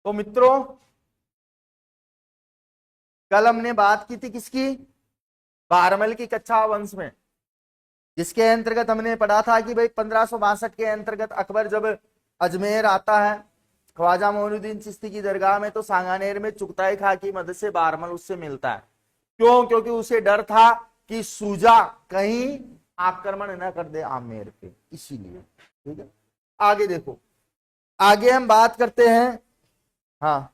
तो मित्रों, कल हमने बात की थी किसकी? बारमल की कच्छा वंश में, जिसके अंतर्गत हमने पढ़ा था कि भाई 1562 के अंतर्गत अकबर जब अजमेर आता है ख्वाजा मोइनुद्दीन चिश्ती की दरगाह में, तो सांगानेर में चुगताई खा की मदद से बारमल उससे मिलता है। क्यों? क्योंकि उसे डर था कि सूजा कहीं आक्रमण न कर दे आमेर पे, इसीलिए। ठीक है, आगे देखो, आगे हम बात करते हैं। हाँ,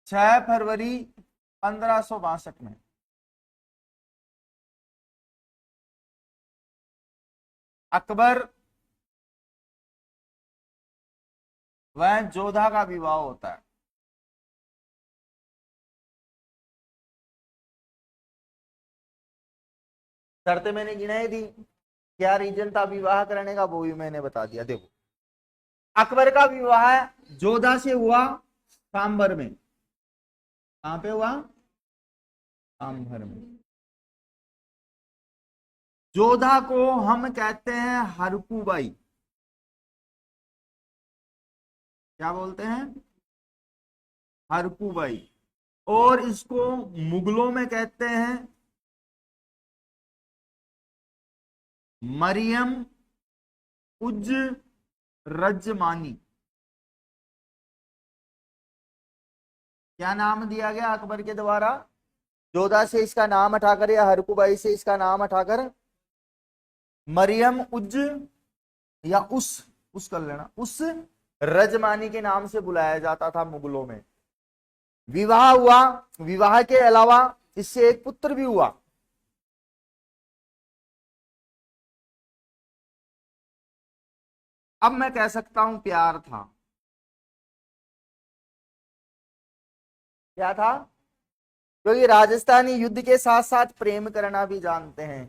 6 फरवरी 1562 में अकबर वह जोधा का विवाह होता है। शर्तें मैंने गिनाई दी, क्या रीजन था विवाह करने का वो भी मैंने बता दिया। देखो, अकबर का विवाह जोधा से हुआ सांबर में। कहां पे हुआ? सांभर में। जोधा को हम कहते हैं हरकूबाई। क्या बोलते हैं? हरकूबाई। और इसको मुगलों में कहते हैं मरियम उज रजमानी। क्या नाम दिया गया अकबर के द्वारा? जोधा से इसका नाम हटाकर या हरकुबाई से इसका नाम हटाकर मरियम उज, या उस कर लेना, उस रजमानी के नाम से बुलाया जाता था मुगलों में। विवाह हुआ, विवाह के अलावा इससे एक पुत्र भी हुआ। अब मैं कह सकता हूं प्यार था। क्या था? क्योंकि राजस्थानी युद्ध के साथ साथ प्रेम करना भी जानते हैं।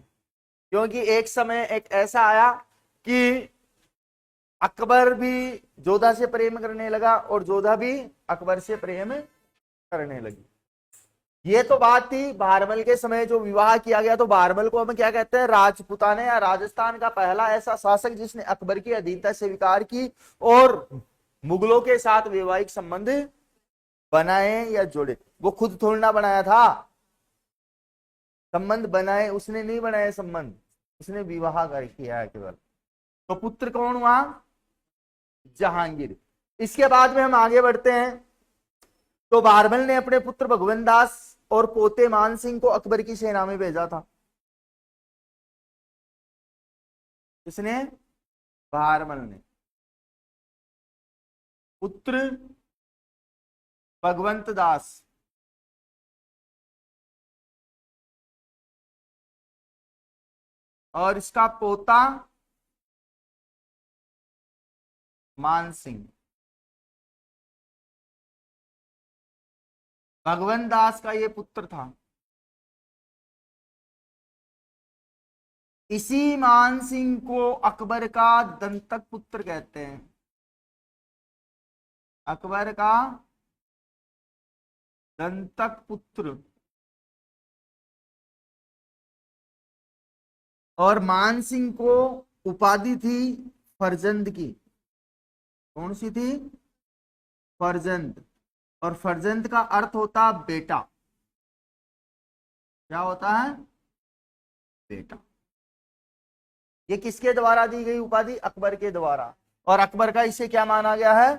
क्योंकि एक समय एक ऐसा आया कि अकबर भी जोधा से प्रेम करने लगा और जोधा भी अकबर से प्रेम करने लगी। ये तो बात थी बारमल के समय जो विवाह किया गया। तो बारमल को हम क्या कहते हैं? राजपूताना या राजस्थान का पहला ऐसा शासक जिसने अकबर की अधीनता स्वीकार की और मुगलों के साथ वैवाहिक संबंध बनाए या जोड़े। वो खुद थोड़ा ना बनाया था संबंध, बनाए उसने नहीं बनाए संबंध, उसने विवाह कर किया है केवल। तो पुत्र कौन हुआ? जहांगीर। इसके बाद में हम आगे बढ़ते हैं। तो बारमल ने अपने पुत्र भगवंत दास और पोते मान सिंह को अकबर की सेना में भेजा था। किसने? बारमल ने। पुत्र भगवंत दास और इसका पोता मान सिंह। भगवंत दास का ये पुत्र था। इसी मान सिंह को अकबर का दंतक पुत्र कहते हैं। अकबर का दंतक पुत्र। और मान सिंह को उपाधि थी फरजंद की। कौन सी थी? फरजंद। और फरजंद का अर्थ होता बेटा। क्या होता है? बेटा। ये किसके द्वारा दी गई उपाधि? अकबर के द्वारा। और अकबर का इसे क्या माना गया है?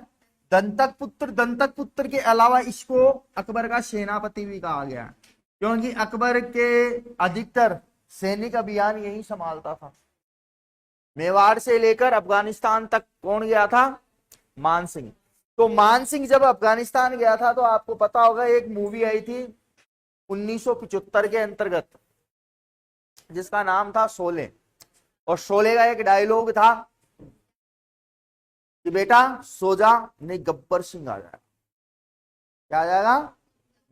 दंतक पुत्र। दंतक पुत्र के अलावा इसको अकबर का सेनापति भी कहा गया है, क्योंकि अकबर के अधिकतर सैनिक अभियान यही संभालता था। मेवाड़ से लेकर अफगानिस्तान तक कौन गया था? मान सिंह। तो मान सिंह जब अफगानिस्तान गया था, तो आपको पता होगा एक मूवी आई थी 1975 के अंतर्गत, जिसका नाम था शोले। और शोले का एक डायलॉग था कि बेटा सो जा, नहीं गब्बर सिंह आ जाएगा। क्या आ जाएगा?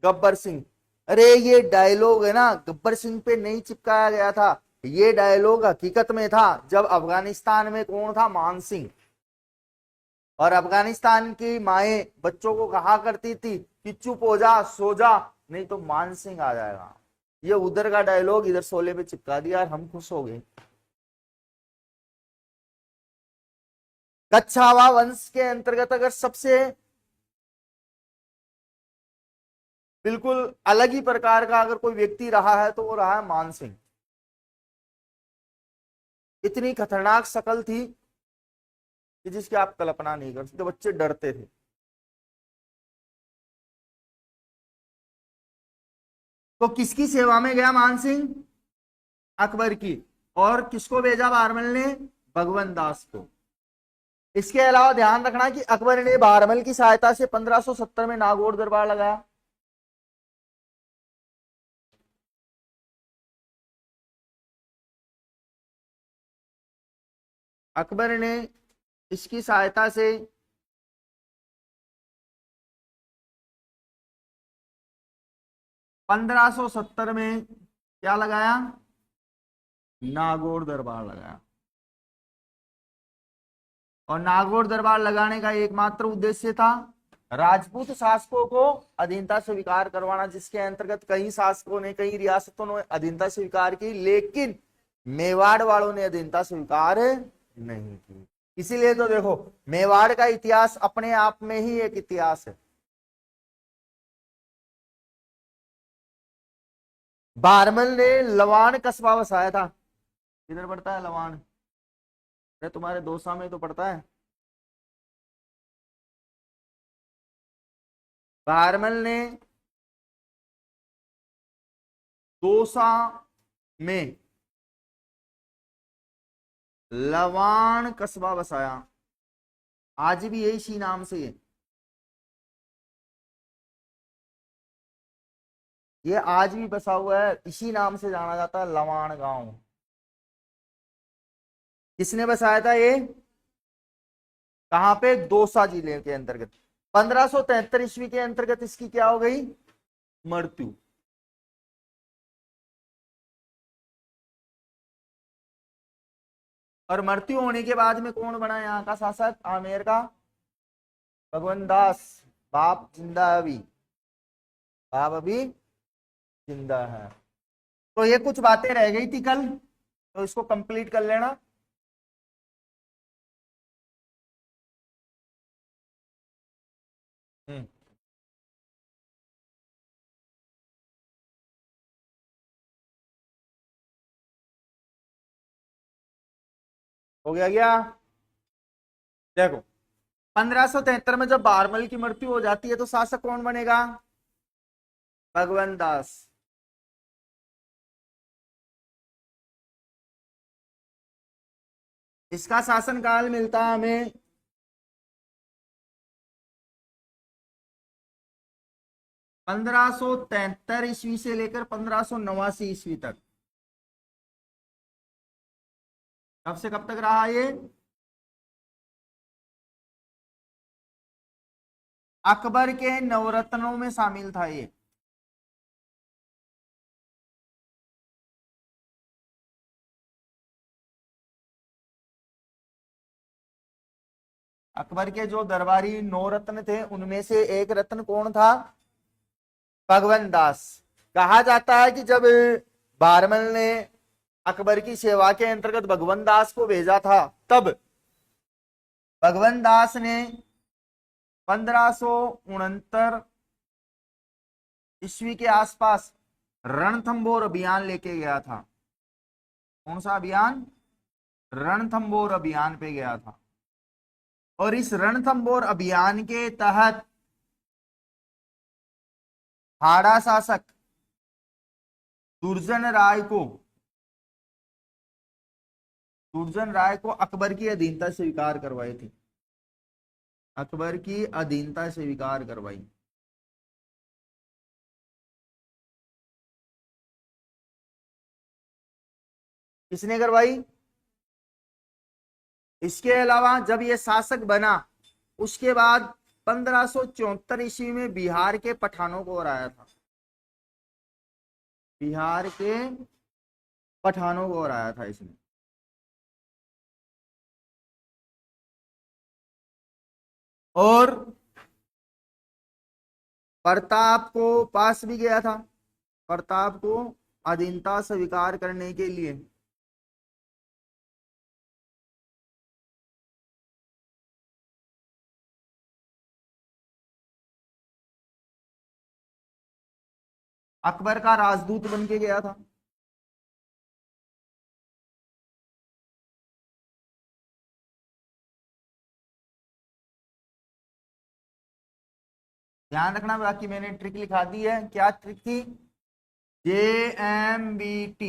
गब्बर सिंह। अरे ये डायलॉग है ना, गब्बर सिंह पे नहीं चिपकाया गया था। ये डायलॉग हकीकत में था जब अफगानिस्तान में कौन था? मान सिंह। और अफगानिस्तान की माएं बच्चों को कहा करती थी कि चुप हो जा, सो जा, नहीं तो मानसिंह आ जाएगा। ये उधर का डायलॉग इधर शोले पे चिपका दिया और हम खुश हो गए। कच्छावा वंश के अंतर्गत अगर सबसे बिल्कुल अलग ही प्रकार का अगर कोई व्यक्ति रहा है तो वो रहा है मानसिंह। इतनी खतरनाक शक्ल थी कि जिसकी आप कल्पना नहीं कर सकते, बच्चे डरते थे। तो किसकी सेवा में गया मानसिंह? अकबर की। और किसको भेजा बारमल ने? भगवंत दास को। इसके अलावा ध्यान रखना कि अकबर ने बारमल की सहायता से 1570 में नागौर दरबार लगाया। अकबर ने इसकी सहायता से 1570 में क्या लगाया? नागौर दरबार लगाया। और नागौर दरबार लगाने का एकमात्र उद्देश्य था राजपूत शासकों को अधीनता स्वीकार करवाना, जिसके अंतर्गत कई शासकों ने, कई रियासतों ने अधीनता स्वीकार की, लेकिन मेवाड़ वालों ने अधीनता स्वीकार नहीं की। इसीलिए तो देखो, मेवाड़ का इतिहास अपने आप में ही एक इतिहास है। बारमल ने लवान कस्बा बसाया था। किधर पड़ता है लवान? अरे तुम्हारे दोसा में तो पड़ता है। बारमल ने दोसा में लवान कस्बा बसाया। आज भी यही इसी नाम से है। ये आज भी बसा हुआ है, इसी नाम से जाना जाता है, लवान गांव। किसने बसाया था ये? कहां पे? दौसा जिले के अंतर्गत। 1573 ईस्वी के अंतर्गत इसकी क्या हो गई? मृत्यु। और मृत्यु होने के बाद में कौन बना यहाँ का शासक? आमेर का भगवंत दास। बाप जिंदा है अभी, बाप अभी जिंदा है। तो ये कुछ बातें रह गई थी कल, तो इसको कंप्लीट कर लेना। हम्म। हो गया क्या? देखो, 1573 में जब बारमल की मृत्यु हो जाती है तो शासक कौन बनेगा? भगवंत दास। इसका शासनकाल मिलता है हमें 1573 ईस्वी से लेकर 1589 ईस्वी तक। कब से कब तक रहा ये? अकबर के नवरत्नों में शामिल था ये। अकबर के जो दरबारी नौ रत्न थे उनमें से एक रत्न कौन था? भगवंत दास। कहा जाता है कि जब बारमल ने अकबर की सेवा के अंतर्गत भगवंत दास को भेजा था, तब भगवंत दास ने 1569 ईस्वी के आसपास रणथंबोर अभियान लेके गया था। कौन सा अभियान? रणथंबोर अभियान पे गया था। और इस रणथंबोर अभियान के तहत हाड़ा शासक दुर्जन राय को अकबर की अधीनता स्वीकार करवाई थी। अकबर की अधीनता स्वीकार करवाई। किसने करवाई? इसके अलावा जब ये शासक बना, उसके बाद 1574 ईस्वी में बिहार के पठानों को हराया था। बिहार के पठानों को हराया था इसने। और प्रताप को पास भी गया था, प्रताप को अधीनता स्वीकार करने के लिए। अकबर का राजदूत बन के गया था। ध्यान रखना, बाकी मैंने ट्रिक लिखा दी है। क्या ट्रिक थी? JMBT,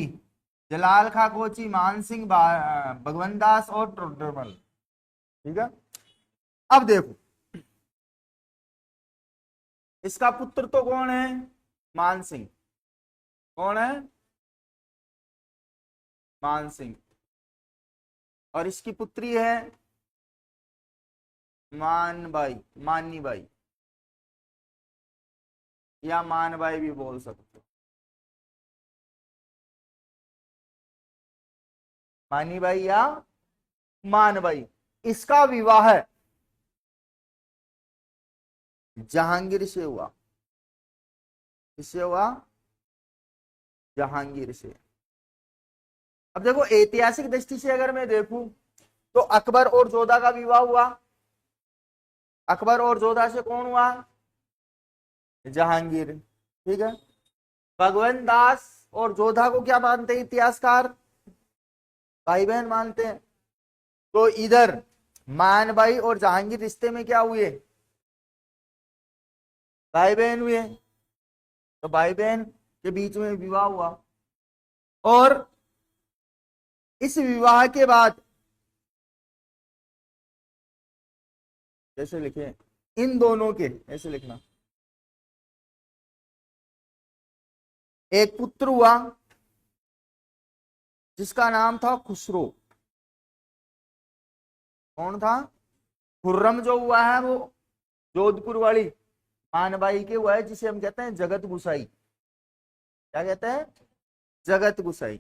जलाल खा कोची, मान सिंह, भगवंत दास और टोडरमल। ठीक है, अब देखो इसका पुत्र तो कौन है? मान सिंह। कौन है? मान सिंह। और इसकी पुत्री है मानबाई, मानी बाई, या मानबाई भी बोल सकते हो। मानी बाई या मानबाई। इसका विवाह जहांगीर से हुआ। किससे हुआ? जहांगीर से। अब देखो ऐतिहासिक दृष्टि से अगर मैं देखूं तो अकबर और जोधा का विवाह हुआ। अकबर और जोधा से कौन हुआ? जहांगीर। ठीक है, भगवंत दास और जोधा को क्या मानते हैं इतिहासकार? भाई बहन मानते हैं। तो इधर मानबाई और जहांगीर रिश्ते में क्या हुए? भाई बहन हुए। तो भाई बहन के बीच में विवाह हुआ, और इस विवाह के बाद कैसे लिखे, इन दोनों के ऐसे लिखना, एक पुत्र हुआ जिसका नाम था खुसरो। कौन था? खुर्रम जो हुआ है वो जोधपुर वाली मानबाई के हुआ है, जिसे हम कहते हैं जगत गुसाई। क्या कहते हैं? जगत गुसाई।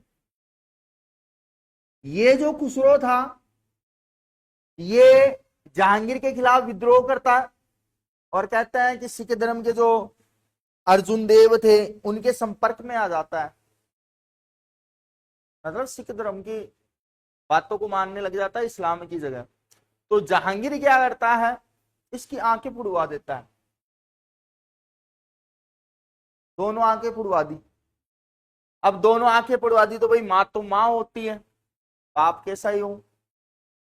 ये जो खुसरो था, ये जहांगीर के खिलाफ विद्रोह करता है और कहता है कि सिख धर्म के जो अर्जुन देव थे उनके संपर्क में आ जाता है, मतलब सिख धर्म की बातों को मानने लग जाता है इस्लाम की जगह। तो जहांगीर क्या करता है? इसकी आंखें फुड़वा देता है। दोनों आंखें फुड़वा दी। अब दोनों आंखें फुड़वा दी तो भाई माँ तो माँ होती है, बाप कैसा ही हो,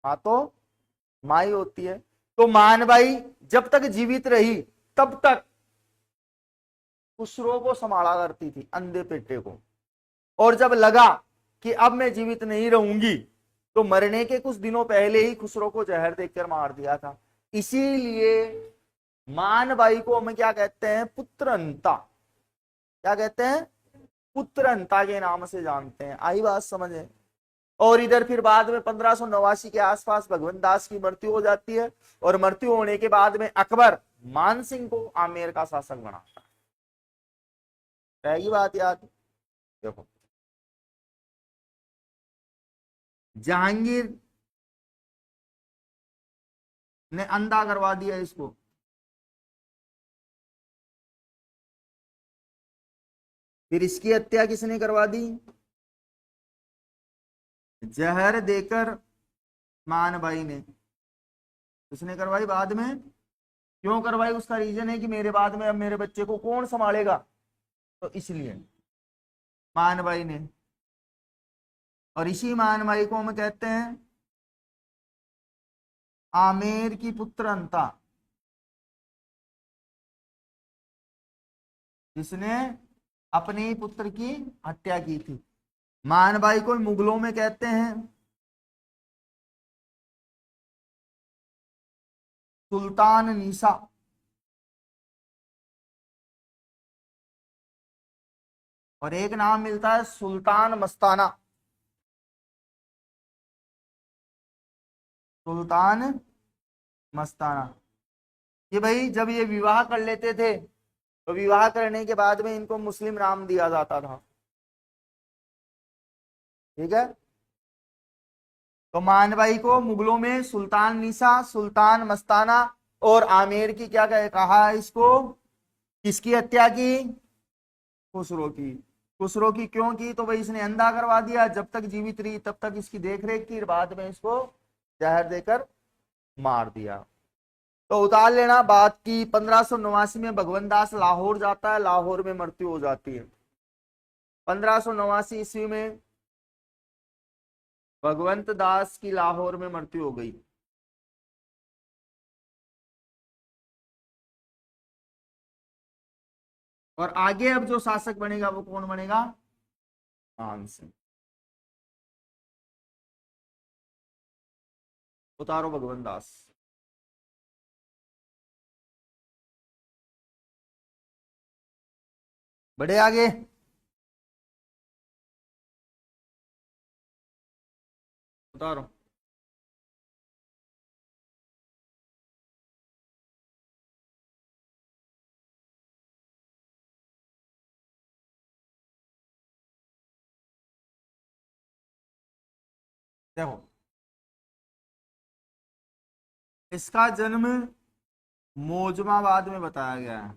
माँ तो माँ ही होती है। तो मानबाई जब तक जीवित रही तब तक खुसरो को संभाला करती थी, अंधे पेटे को। और जब लगा कि अब मैं जीवित नहीं रहूंगी तो मरने के कुछ दिनों पहले ही खुसरो को जहर देकर मार दिया था। इसीलिए मानबाई को हम क्या कहते हैं? पुत्रंता। क्या कहते हैं? पुत्रंता के नाम से जानते हैं। आई बात समझे? और इधर फिर बाद में 1589 के आसपास भगवंत दास की मृत्यु हो जाती है, और मृत्यु होने के बाद में अकबर मान सिंह को आमेर का शासक बनाता है। रहेगी बात याद? देखो जहांगीर ने अंधा करवा दिया इसको। फिर इसकी हत्या किसने करवा दी? जहर देकर मानबाई ने। किसने करवाई बाद में? क्यों करवाई? उसका रीजन है कि मेरे बाद में अब मेरे बच्चे को कौन संभालेगा, तो इसलिए मानबाई ने। और इसी मानबाई को हम कहते हैं आमेर की पुत्र अंता, जिसने अपने ही पुत्र की हत्या की थी। मानबाई को मुगलों में कहते हैं सुल्तान नीसा, और एक नाम मिलता है सुल्तान मस्ताना। सुल्तान मस्ताना। ये भाई जब ये विवाह कर लेते थे तो विवाह करने के बाद में इनको मुस्लिम नाम दिया जाता था। ठीक है, तो मानबाई को मुगलों में सुल्तान नीसा, सुल्तान मस्ताना और आमेर की क्या कहा है इसको, किसकी हत्या की, खुसरो की। खुसरो की क्यों की, तो भाई इसने अंधा करवा दिया, जब तक जीवित रही तब तक इसकी देखरेख की, बाद में इसको जहर देकर मार दिया। तो उतार लेना बात की 1589 में भगवंत दास लाहौर जाता है, लाहौर में मृत्यु हो जाती है। 1589 ईस्वी में भगवंत दास की लाहौर में मृत्यु हो गई। और आगे अब जो शासक बनेगा वो कौन बनेगा, मान सिंह। उतारो भगवंत दास। बढ़े आगे। उतारो। देखो, इसका जन्म मोजमाबाद में बताया गया है।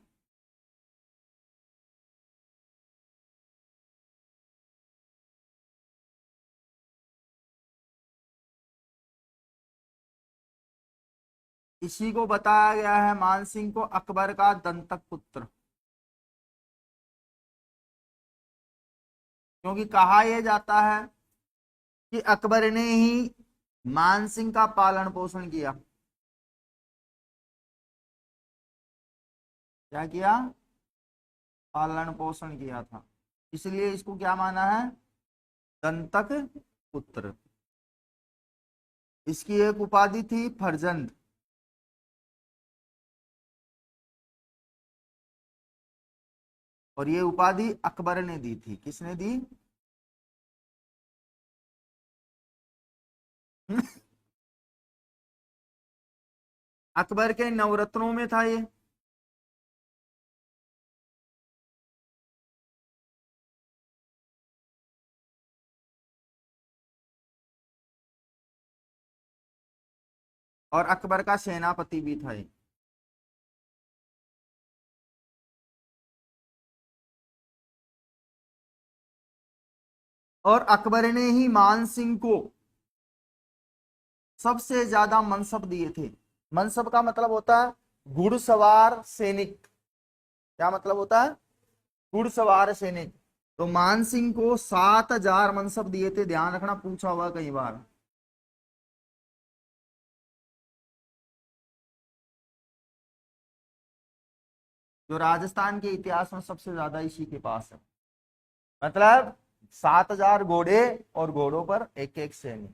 इसी को बताया गया है मानसिंह को अकबर का दंतक पुत्र, क्योंकि कहा यह जाता है कि अकबर ने ही मानसिंह का पालन पोषण किया। क्या किया, पालन पोषण किया था, इसलिए इसको क्या माना है, दंतक पुत्र। इसकी एक उपाधि थी फरजंद, और ये उपाधि अकबर ने दी थी। किसने दी, अकबर के नवरत्नों में था ये। और अकबर का सेनापति भी था ये। और अकबर ने ही मान सिंह को सबसे ज्यादा मनसब दिए थे। मनसब का मतलब होता है घुड़सवार सैनिक। क्या मतलब होता है, घुड़सवार सैनिक। तो मान सिंह को 7,000 मनसब दिए थे, ध्यान रखना, पूछा हुआ कई बार। जो राजस्थान के इतिहास में सबसे ज्यादा इसी के पास है, मतलब 7,000 घोड़े और घोड़ों पर एक एक सैनिक।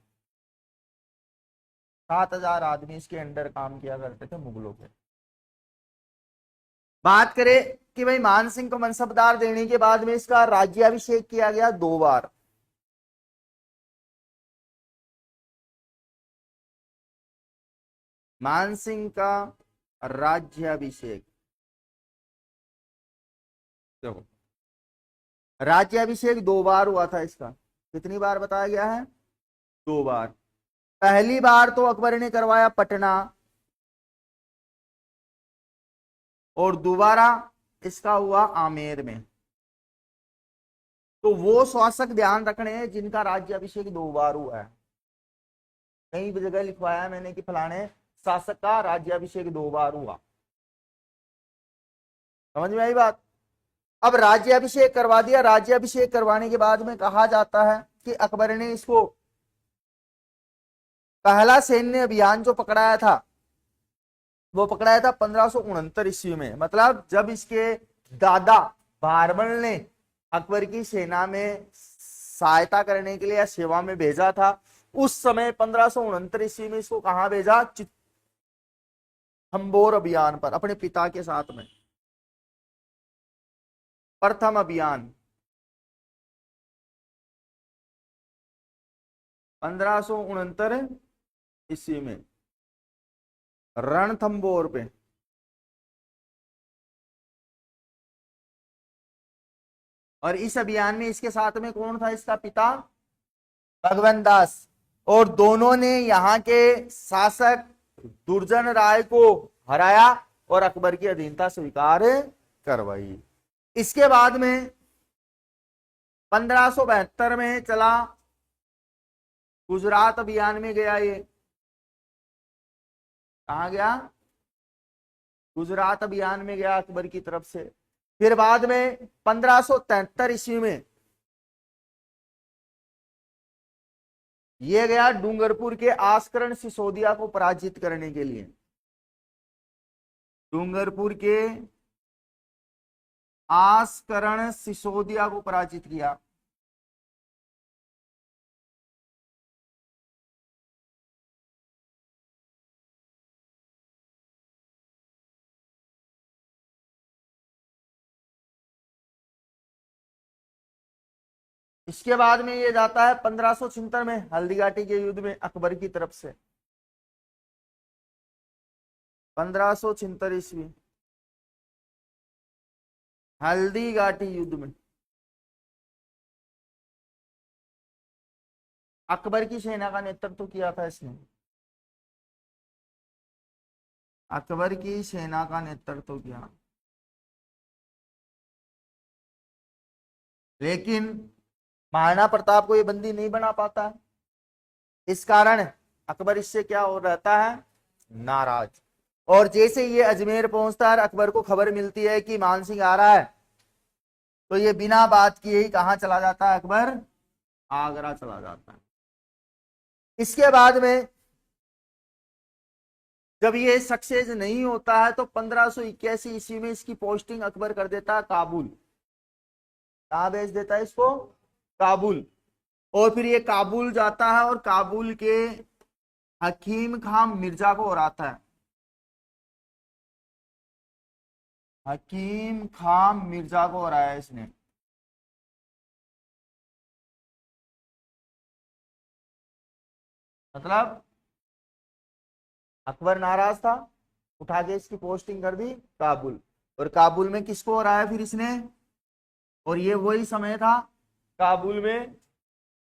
7,000 आदमी इसके अंडर काम किया करते थे मुगलों के। बात करें कि भाई मान सिंह को मनसबदार देने के बाद में इसका राज्याभिषेक किया गया 2 बार। मान सिंह का राज्याभिषेक, देखो राज्याभिषेक 2 बार हुआ था इसका। कितनी बार बताया गया है, 2 बार। पहली बार तो अकबर ने करवाया पटना, और दोबारा इसका हुआ आमेर में। तो वो शासक ध्यान रखने हैं जिनका राज्याभिषेक 2 बार हुआ है। कई जगह लिखवाया मैंने कि फलाने शासक का राज्याभिषेक 2 बार हुआ। समझ में आई बात। अब राज्याभिषेक करवा दिया, राज्याभिषेक करवाने के बाद में कहा जाता है कि अकबर ने इसको पहला सैन्य अभियान जो पकड़ाया था वो पकड़ाया था 1569 ईस्वी में। मतलब जब इसके दादा भारमल ने अकबर की सेना में सहायता करने के लिए या सेवा में भेजा था, उस समय 1569 ईस्वी में इसको कहां भेजा, चित्तौड़ अभियान पर अपने पिता के साथ में, प्रथम अभियान 1569 ईस्वी में रणथंबोर पे। और इस अभियान में इसके साथ में कौन था, इसका पिता भगवंत दास। और दोनों ने यहाँ के शासक दुर्जन राय को हराया और अकबर की अधीनता स्वीकार करवाई। इसके बाद में 1572 में चला गुजरात अभियान में गया। ये कहा गया? गुजरात अभियान में गया अकबर की तरफ से। फिर बाद में 1573 ईस्वी में ये गया डूंगरपुर के आस्करण सिसोदिया को पराजित करने के लिए। डूंगरपुर के आस्करण सिसोदिया को पराजित किया। इसके बाद में ये जाता है 1576 में हल्दीघाटी के युद्ध में अकबर की तरफ से। 1576 ईस्वी हल्दीघाटी युद्ध में अकबर की सेना का नेतृत्व किया था इसने। अकबर की सेना का नेतृत्व किया, लेकिन महाराणा प्रताप को ये बंदी नहीं बना पाता है। इस कारण अकबर इससे क्या हो रहता है? नाराज। और जैसे ये अजमेर पहुंचता है, अकबर को खबर मिलती है कि मान सिंह आ रहा है, तो ये बिना बात किए ही कहां चला जाता है? अकबर आगरा चला जाता है। इसके बाद में जब ये सक्सेस नहीं होता है तो 1581 ईस्वी में इसकी पोस्टिंग अकबर कर देता है काबुल। कहां भेज देता है इसको? काबुल। और फिर ये काबुल जाता है और काबुल के हकीम खां मिर्जा को हराता है। हकीम खां मिर्जा को हराया इसने। मतलब अकबर नाराज था, उठा के इसकी पोस्टिंग कर दी काबुल। और काबुल में किसको हराया फिर इसने? और ये वही समय था काबुल में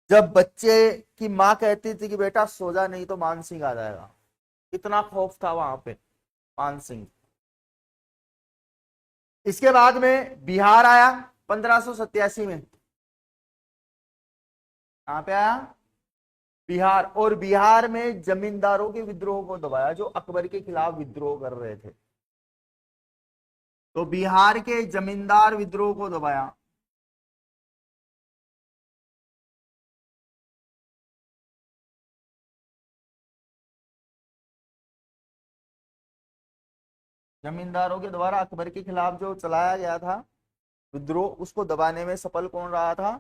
जब बच्चे की मां कहती थी कि बेटा सो जा नहीं तो मान सिंह आ जाएगा। इतना खौफ था वहां पे मान सिंह। इसके बाद में बिहार आया 1587 में। कहां पे आया? बिहार। और बिहार में जमींदारों के विद्रोह को दबाया जो अकबर के खिलाफ विद्रोह कर रहे थे। तो बिहार के जमींदार विद्रोह को दबाया। जमींदारों के द्वारा अकबर के खिलाफ जो चलाया गया था विद्रोह, उसको दबाने में सफल कौन रहा था?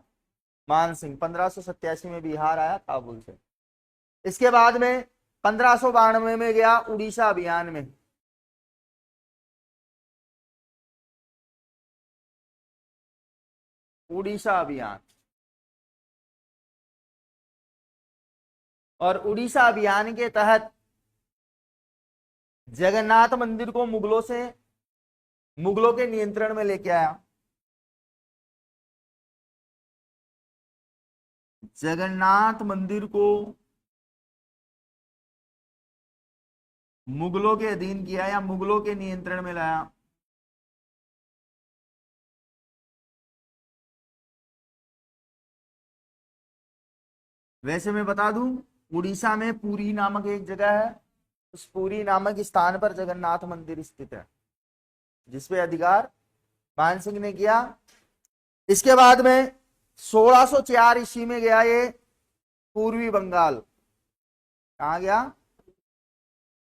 मान सिंह। 1587 में बिहार आया काबुल से। इसके बाद में 1592 में गया उड़ीसा अभियान में। उड़ीसा अभियान। और उड़ीसा अभियान के तहत जगन्नाथ मंदिर को मुगलों के नियंत्रण में लेके आया। जगन्नाथ मंदिर को मुगलों के अधीन किया या मुगलों के नियंत्रण में लाया। वैसे मैं बता दूं, उड़ीसा में पुरी नामक एक जगह है, उस पुरी नामक स्थान पर जगन्नाथ मंदिर स्थित है, जिसपे अधिकार मान सिंह ने किया। इसके बाद में 1604 ईस्वी में गया ये पूर्वी बंगाल। कहा गया?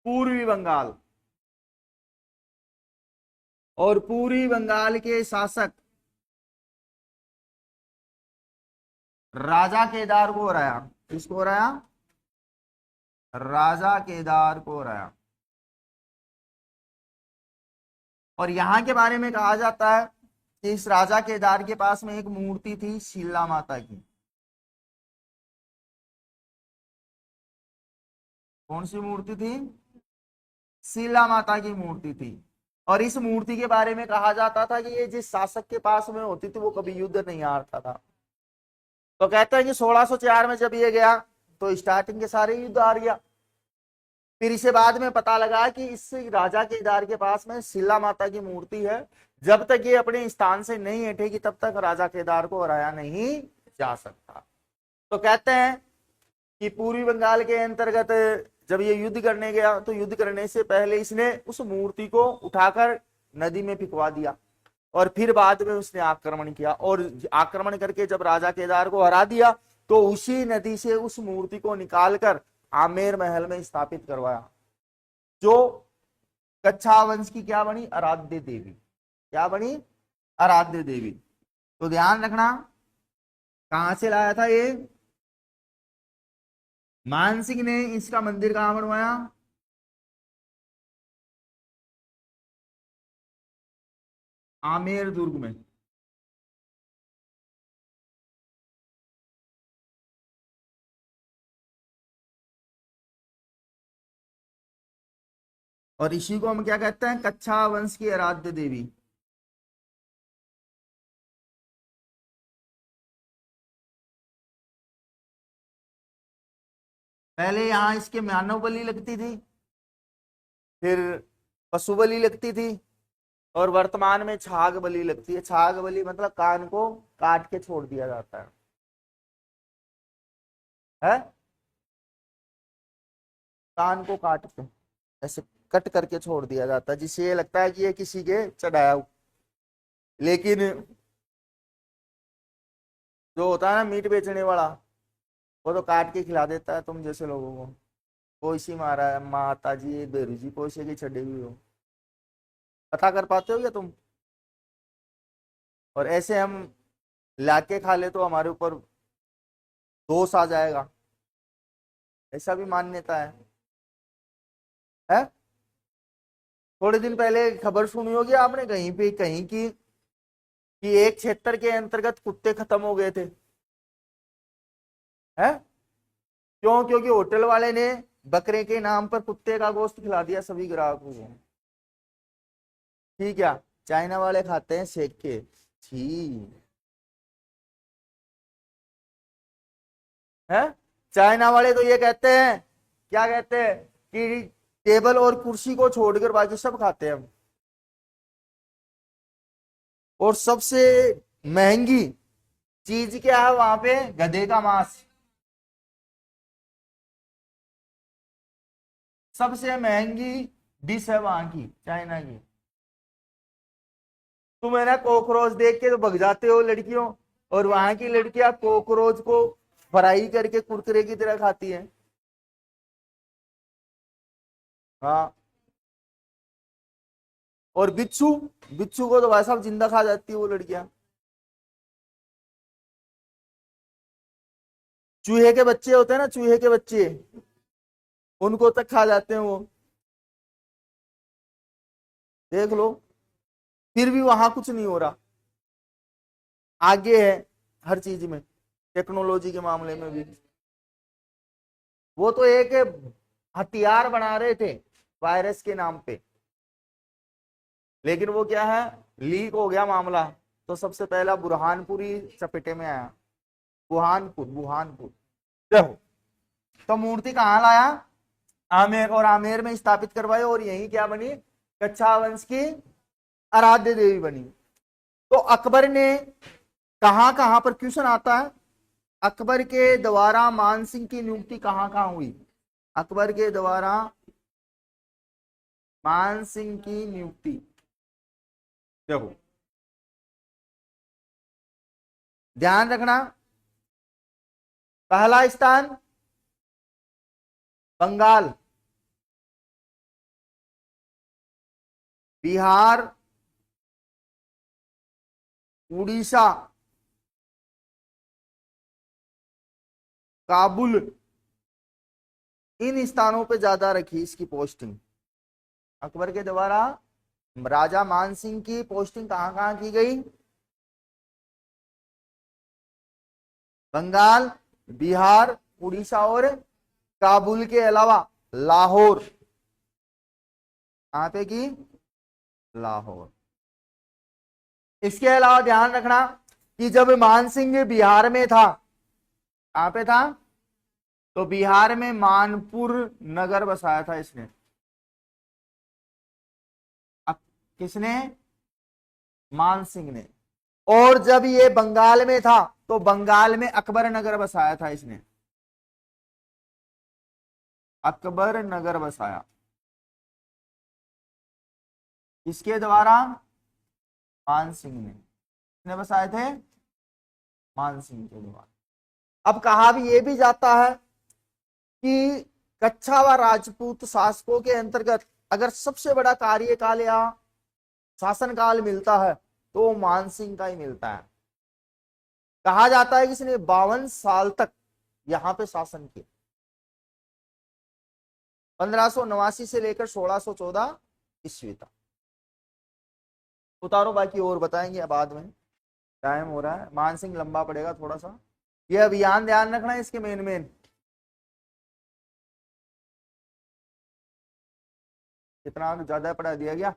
पूर्वी बंगाल। और पूर्वी बंगाल के शासक राजा केदार को हराया। किसको हराया? राजा केदार को हराया। और यहां के बारे में कहा जाता है कि इस राजा केदार के पास में एक मूर्ति थी शीला माता की। कौन सी मूर्ति थी? शीला माता की मूर्ति थी। और इस मूर्ति के बारे में कहा जाता था कि ये जिस शासक के पास में होती थी वो कभी युद्ध नहीं हारता था। तो कहते हैं कि 1604 में जब ये गया तो स्टार्टिंग के सारे युद्ध हार गया। फिर इसे बाद में पता लगा कि इस राजा केदार के पास में शिला माता की मूर्ति है, जब तक ये अपने स्थान से नहीं हटेगी तब तक राजा केदार को हराया नहीं जा सकता। तो कहते हैं कि पूर्वी बंगाल के अंतर्गत जब ये युद्ध करने गया तो युद्ध करने से पहले इसने उस मूर्ति को उठाकर नदी में फिकवा दिया और फिर बाद में उसने आक्रमण किया, और आक्रमण करके जब राजा केदार को हरा दिया तो उसी नदी से उस मूर्ति को निकालकर आमेर महल में स्थापित करवाया, जो कच्छा वंश की क्या बनी, आराध्य देवी। क्या बनी, आराध्य देवी। तो ध्यान रखना कहां से लाया था ये, मानसिंह ने इसका मंदिर कहां बनवाया, आमेर दुर्ग में। और इसी को हम क्या कहते हैं, कच्छा वंश की आराध्य देवी। पहले यहां इसके मानव बलि लगती थी, फिर पशु बलि लगती थी, और वर्तमान में छाग बलि लगती है। छाग बलि मतलब कान को काट के छोड़ दिया जाता है? कान को काट के ऐसे कट करके छोड़ दिया जाता है, जिससे ये लगता है कि ये किसी के चढ़ाया हुआ। लेकिन जो होता है ना मीट बेचने वाला, वो तो काट के खिला देता है तुम जैसे लोगों को। कोई सी मारा है माता जी बेरू जी पोसे की छड़ी हुई हो, पता कर पाते हो क्या तुम? और ऐसे हम लाके खा ले तो हमारे ऊपर दोष आ जाएगा, ऐसा भी मान्यता है? थोड़े दिन पहले खबर सुनी होगी आपने कहीं पे, कहीं की कि एक क्षेत्र के अंतर्गत कुत्ते खत्म हो गए थे। है क्यों? क्योंकि होटल वाले ने बकरे के नाम पर कुत्ते का गोश्त खिला दिया सभी ग्राहकों को। ठीक है, चाइना वाले खाते हैं सेक के। ठीक है, चाइना वाले तो ये कहते हैं, क्या कहते हैं कि टेबल और कुर्सी को छोड़कर बाकी सब खाते हैं। और सबसे महंगी चीज क्या है वहां पे, गधे का मांस। सबसे महंगी डिश है वहां की, चाइना की। तुम है ना कॉकरोच देख के तो भग जाते हो लड़कियों, और वहां की लड़कियां कॉकरोच को फ्राई करके कुरकुरे की तरह खाती हैं। हाँ, और बिच्छू, बिच्छू को तो भाई साहब जिंदा खा जाती है वो लड़कियां। चूहे के बच्चे होते हैं ना, चूहे के बच्चे, उनको तक खा जाते हैं वो, देख लो। फिर भी वहां कुछ नहीं हो रहा, आगे है हर चीज में, टेक्नोलॉजी के मामले में भी। वो तो एक हथियार बना रहे थे वायरस के नाम पे, लेकिन वो क्या है, लीक हो गया मामला, तो सबसे पहला बुरहानपुर ही चपेटे में आया। बुरहानपुर, बुरहानपुर। देखो, तो मूर्ति कहाँ लाया, आमेर, और आमेर में स्थापित करवाए, और यही क्या बनी, कच्छा वंश की आराध्य देवी बनी। तो अकबर ने कहां कहां पर, क्वेश्चन आता है, अकबर के द्वारा मानसिंह की नियुक्ति कहां कहां हुई, अकबर के द्वारा मानसिंह की नियुक्ति। देखो ध्यान रखना, पहला स्थान बंगाल, बिहार, उड़ीसा, काबुल, इन स्थानों पे ज्यादा रखी इसकी पोस्टिंग। अकबर के द्वारा राजा मानसिंह की पोस्टिंग कहां कहां की गई, बंगाल, बिहार, उड़ीसा और काबुल के अलावा लाहौर। कहां पे की, लाहौर। इसके अलावा ध्यान रखना कि जब मानसिंह बिहार में था, कहां पे था, तो बिहार में मानपुर नगर बसाया था इसने। अब किसने? मान सिंह ने। और जब ये बंगाल में था तो बंगाल में अकबर नगर बसाया था इसने। अकबर नगर बसाया इसके द्वारा? मान सिंह ने। किसने बसाए थे? मान सिंह के द्वारा। अब कहा भी ये भी जाता है कि कच्छा व राजपूत शासकों के अंतर्गत अगर सबसे बड़ा कार्यकाल या शासनकाल मिलता है तो वो मान सिंह का ही मिलता है। कहा जाता है कि इसने 52 साल तक यहां पे शासन किया, 1589 से लेकर 1614 ईस्वी तक। उतारो, बाकी और बताएंगे बाद में, टाइम हो रहा है। मान सिंह लंबा पड़ेगा थोड़ा सा। ये अभियान ध्यान रखना है इसके मेन मेन। कितना ज्यादा पढ़ा दिया गया?